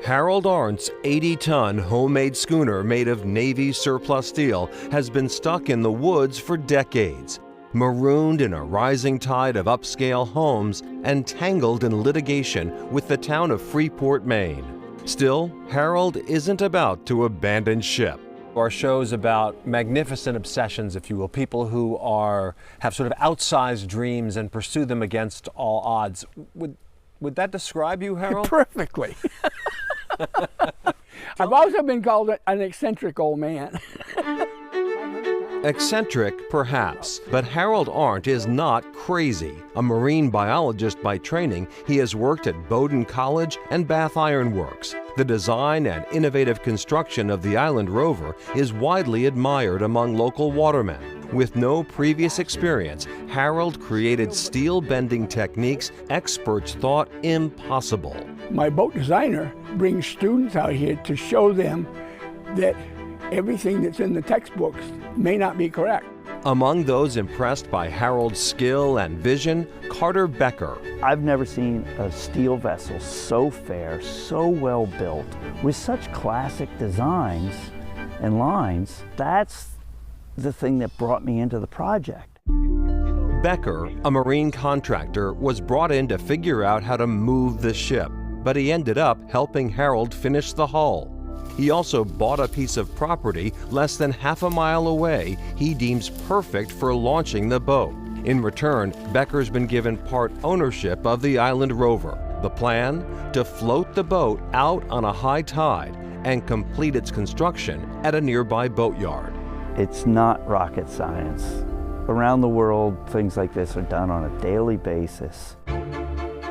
Harold Arndt's 80-ton homemade schooner made of Navy surplus steel has been stuck in the woods for decades, marooned in a rising tide of upscale homes and tangled in litigation with the town of Freeport, Maine. Still, Harold isn't about to abandon ship. Our show's about magnificent obsessions, if you will, people who have sort of outsized dreams and pursue them against all odds. Would that describe you, Harold? Perfectly. I've also been called an eccentric old man. Eccentric, perhaps, but Harold Arndt is not crazy. A marine biologist by training, he has worked at Bowdoin College and Bath Iron Works. The design and innovative construction of the Island Rover is widely admired among local watermen. With no previous experience, Harold created steel bending techniques experts thought impossible. My boat designer brings students out here to show them that everything that's in the textbooks may not be correct. Among those impressed by Harold's skill and vision, Carter Becker. I've never seen a steel vessel so fair, so well built, with such classic designs and lines. That's the thing that brought me into the project. Becker, a marine contractor, was brought in to figure out how to move the ship, but he ended up helping Harold finish the hull. He also bought a piece of property less than half a mile away he deems perfect for launching the boat. In return, Becker's been given part ownership of the Island Rover. The plan? To float the boat out on a high tide and complete its construction at a nearby boatyard. It's not rocket science. Around the world, things like this are done on a daily basis.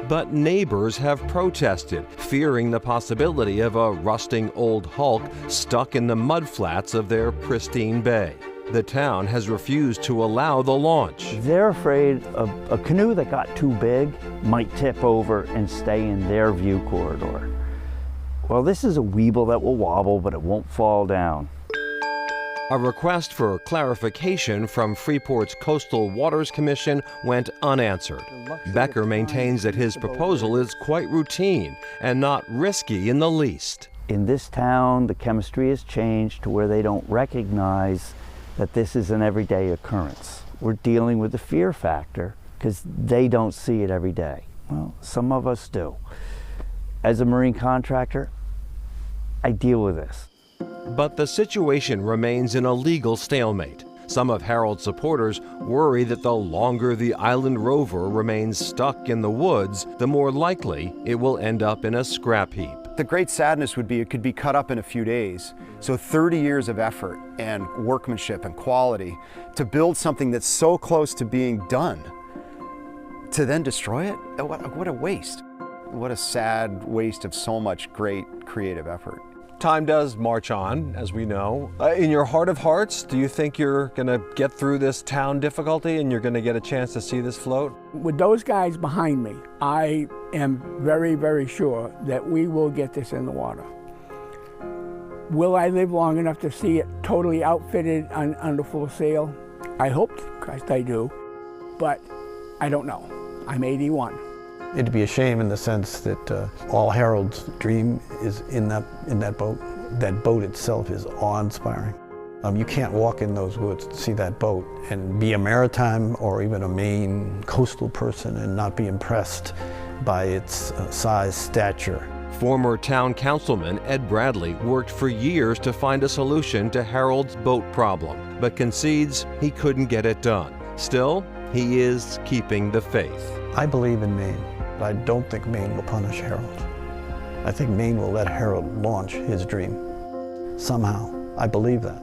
But neighbors have protested, fearing the possibility of a rusting old hulk stuck in the mudflats of their pristine bay. The town has refused to allow the launch. They're afraid of a canoe that got too big might tip over and stay in their view corridor. Well, this is a weeble that will wobble, but it won't fall down. A request for clarification from Freeport's Coastal Waters Commission went unanswered. Becker maintains that his proposal is quite routine and not risky in the least. In this town, the chemistry has changed to where they don't recognize that this is an everyday occurrence. We're dealing with the fear factor because they don't see it every day. Well, some of us do. As a marine contractor, I deal with this. But the situation remains in a legal stalemate. Some of Harold's supporters worry that the longer the Island Rover remains stuck in the woods, the more likely it will end up in a scrap heap. The great sadness would be it could be cut up in a few days. So 30 years of effort and workmanship and quality to build something that's so close to being done, to then destroy it? What a waste. What a sad waste of so much great creative effort. Time does march on, as we know. In your heart of hearts, do you think you're going to get through this town difficulty and you're going to get a chance to see this float? With those guys behind me, I am very, very sure that we will get this in the water. Will I live long enough to see it totally outfitted under full sail? I hope, Christ, I do, but I don't know. I'm 81. It'd be a shame in the sense that all Harold's dream is in that boat. That boat itself is awe-inspiring. You can't walk in those woods to see that boat and be a maritime or even a Maine coastal person and not be impressed by its size, stature. Former town councilman Ed Bradley worked for years to find a solution to Harold's boat problem, but concedes he couldn't get it done. Still, he is keeping the faith. I believe in Maine. I don't think Maine will punish Harold. I think Maine will let Harold launch his dream. Somehow, I believe that.